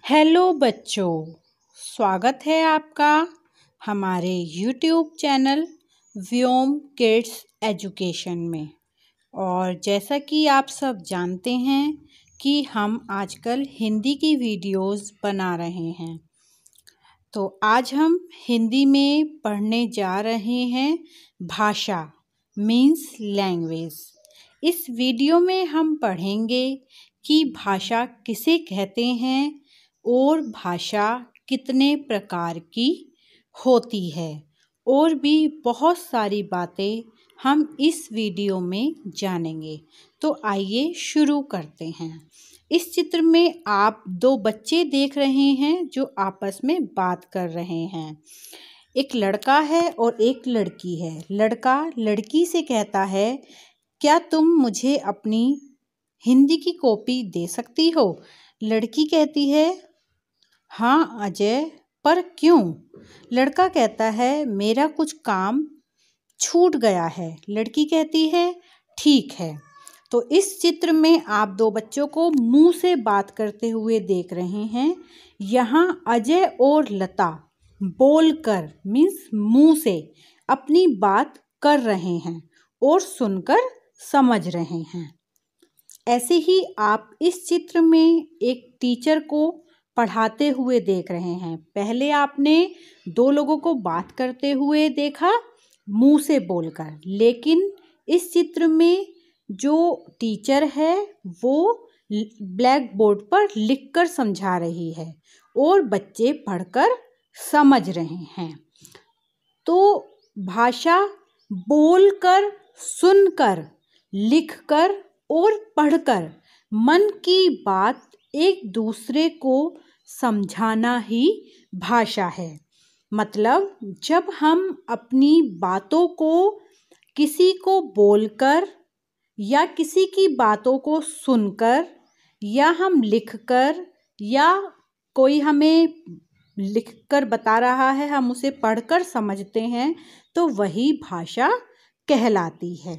Hello बच्चों, स्वागत है आपका हमारे YouTube चैनल व्योम किड्स एजुकेशन में। और जैसा कि आप सब जानते हैं कि हम आजकल हिंदी की वीडियोस बना रहे हैं, तो आज हम हिंदी में पढ़ने जा रहे हैं भाषा मीन्स लैंग्वेज। इस वीडियो में हम पढ़ेंगे कि भाषा किसे कहते हैं और भाषा कितने प्रकार की होती है, और भी बहुत सारी बातें हम इस वीडियो में जानेंगे। तो आइए शुरू करते हैं। इस चित्र में आप दो बच्चे देख रहे हैं जो आपस में बात कर रहे हैं। एक लड़का है और एक लड़की है। लड़का लड़की से कहता है, क्या तुम मुझे अपनी हिंदी की कॉपी दे सकती हो? लड़की कहती है, हाँ अजय, पर क्यों? लड़का कहता है, मेरा कुछ काम छूट गया है। लड़की कहती है, ठीक है। तो इस चित्र में आप दो बच्चों को मुंह से बात करते हुए देख रहे हैं। यहाँ अजय और लता बोलकर मीन्स मुंह से अपनी बात कर रहे हैं और सुनकर समझ रहे हैं। ऐसे ही आप इस चित्र में एक टीचर को पढ़ाते हुए देख रहे हैं। पहले आपने दो लोगों को बात करते हुए देखा मुंह से बोलकर, लेकिन इस चित्र में जो टीचर है वो ब्लैक बोर्ड पर लिखकर समझा रही है और बच्चे पढ़कर समझ रहे हैं। तो भाषा बोलकर, सुनकर, लिखकर और पढ़कर मन की बात एक दूसरे को समझाना ही भाषा है। मतलब जब हम अपनी बातों को किसी को बोलकर या किसी की बातों को सुनकर या हम लिखकर या कोई हमें लिखकर बता रहा है हम उसे पढ़कर समझते हैं, तो वही भाषा कहलाती है।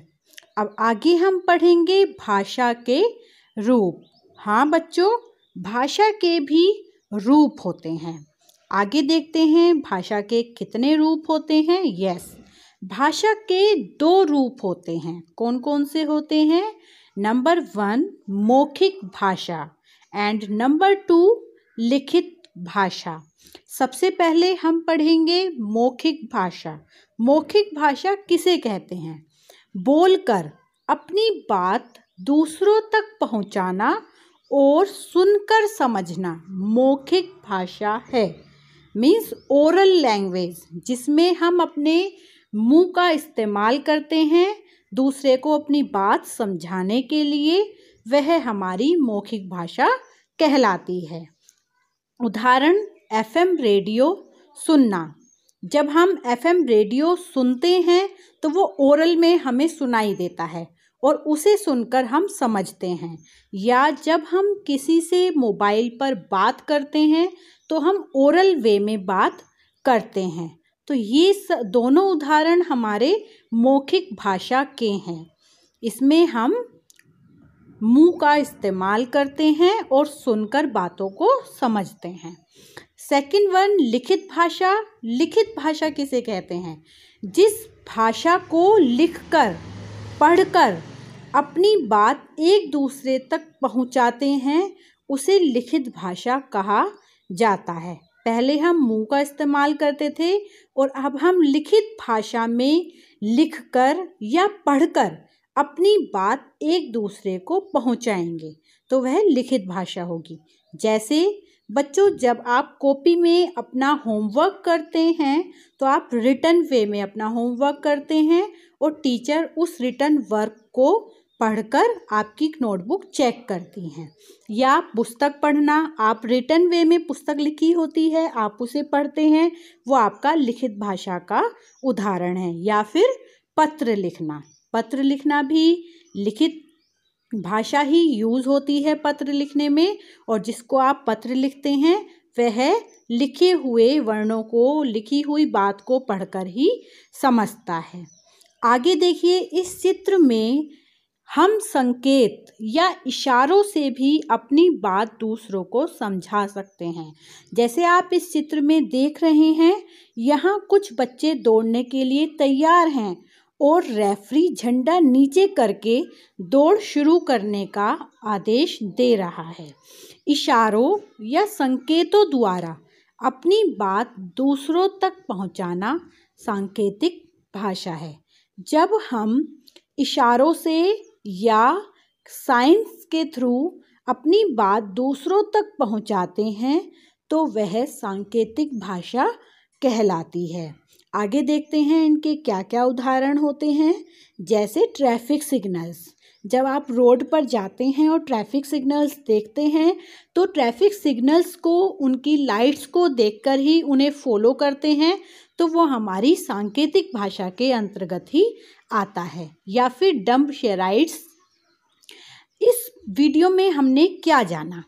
अब आगे हम पढ़ेंगे भाषा के रूप। हाँ बच्चों, भाषा के भी रूप होते हैं। आगे देखते हैं भाषा के कितने रूप होते हैं। यस, भाषा के दो रूप होते हैं। कौन कौन से होते हैं? नंबर 1 मौखिक भाषा एंड नंबर 2 लिखित भाषा। सबसे पहले हम पढ़ेंगे मौखिक भाषा। मौखिक भाषा किसे कहते हैं? बोलकर अपनी बात दूसरों तक पहुंचाना और सुनकर समझना मौखिक भाषा है। मीन्स ओरल लैंग्वेज, जिसमें हम अपने मुंह का इस्तेमाल करते हैं दूसरे को अपनी बात समझाने के लिए, वह हमारी मौखिक भाषा कहलाती है। उदाहरण, FM रेडियो सुनना। जब हम FM रेडियो सुनते हैं तो वो ओरल में हमें सुनाई देता है और उसे सुनकर हम समझते हैं। या जब हम किसी से मोबाइल पर बात करते हैं तो हम ओरल वे में बात करते हैं। तो ये दोनों उदाहरण हमारे मौखिक भाषा के हैं। इसमें हम मुंह का इस्तेमाल करते हैं और सुनकर बातों को समझते हैं। सेकंड वन लिखित भाषा। लिखित भाषा किसे कहते हैं? जिस भाषा को लिखकर, पढ़कर अपनी बात एक दूसरे तक पहुंचाते हैं उसे लिखित भाषा कहा जाता है। पहले हम मुंह का इस्तेमाल करते थे और अब हम लिखित भाषा में लिखकर या पढ़कर अपनी बात एक दूसरे को पहुंचाएंगे, तो वह लिखित भाषा होगी। जैसे बच्चों, जब आप कॉपी में अपना होमवर्क करते हैं तो आप रिटन वे में अपना होमवर्क करते हैं और टीचर उस रिटन वर्क को पढ़कर आपकी नोटबुक चेक करती हैं। या पुस्तक पढ़ना, आप रिटन वे में पुस्तक लिखी होती है आप उसे पढ़ते हैं, वो आपका लिखित भाषा का उदाहरण है। या फिर पत्र लिखना। पत्र लिखना भी लिखित भाषा ही यूज़ होती है पत्र लिखने में, और जिसको आप पत्र लिखते हैं वह लिखे हुए वर्णों को, लिखी हुई बात को पढ़कर ही समझता है। आगे देखिए, इस चित्र में हम संकेत या इशारों से भी अपनी बात दूसरों को समझा सकते हैं। जैसे आप इस चित्र में देख रहे हैं, यहाँ कुछ बच्चे दौड़ने के लिए तैयार हैं और रेफरी झंडा नीचे करके दौड़ शुरू करने का आदेश दे रहा है। इशारों या संकेतों द्वारा अपनी बात दूसरों तक पहुंचाना सांकेतिक भाषा है। जब हम इशारों से या साइंस के थ्रू अपनी बात दूसरों तक पहुंचाते हैं तो वह सांकेतिक भाषा कहलाती है। आगे देखते हैं इनके क्या क्या उदाहरण होते हैं। जैसे ट्रैफिक सिग्नल्स, जब आप रोड पर जाते हैं और ट्रैफिक सिग्नल्स देखते हैं तो ट्रैफिक सिग्नल्स को, उनकी लाइट्स को देखकर ही उन्हें फॉलो करते हैं, तो वो हमारी सांकेतिक भाषा के अंतर्गत ही आता है। या फिर डंब शेराइट्स। इस वीडियो में हमने क्या जाना?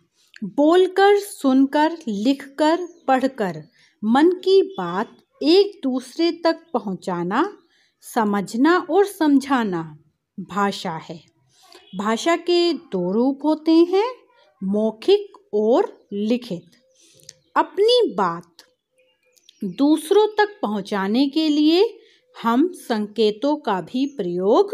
बोलकर, सुनकर, लिखकर, पढ़कर मन की बात एक दूसरे तक पहुंचाना, समझना और समझाना भाषा है। भाषा के दो रूप होते हैं, मौखिक और लिखित। अपनी बात दूसरों तक पहुंचाने के लिए हम संकेतों का भी प्रयोग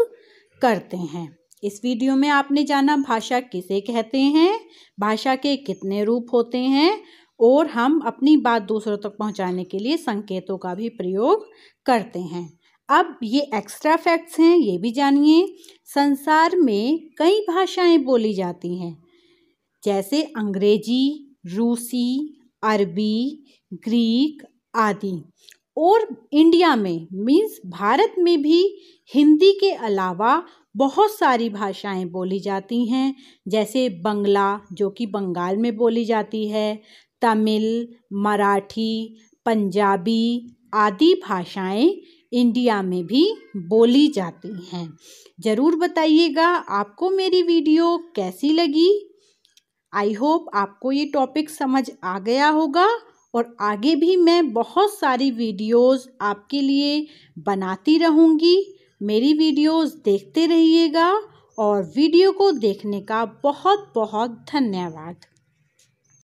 करते हैं। इस वीडियो में आपने जाना भाषा किसे कहते हैं, भाषा के कितने रूप होते हैं और हम अपनी बात दूसरों तक पहुंचाने के लिए संकेतों का भी प्रयोग करते हैं। अब ये एक्स्ट्रा फैक्ट्स हैं, ये भी जानिए। संसार में कई भाषाएं बोली जाती हैं, जैसे अंग्रेजी, रूसी, अरबी, ग्रीक आदि। और इंडिया में मीन्स भारत में भी हिंदी के अलावा बहुत सारी भाषाएं बोली जाती हैं, जैसे बंगला जो कि बंगाल में बोली जाती है, तमिल, मराठी, पंजाबी आदि भाषाएं इंडिया में भी बोली जाती हैं। ज़रूर बताइएगा आपको मेरी वीडियो कैसी लगी। आई होप आपको ये टॉपिक समझ आ गया होगा और आगे भी मैं बहुत सारी वीडियोस आपके लिए बनाती रहूँगी। मेरी वीडियोस देखते रहिएगा और वीडियो को देखने का बहुत बहुत धन्यवाद।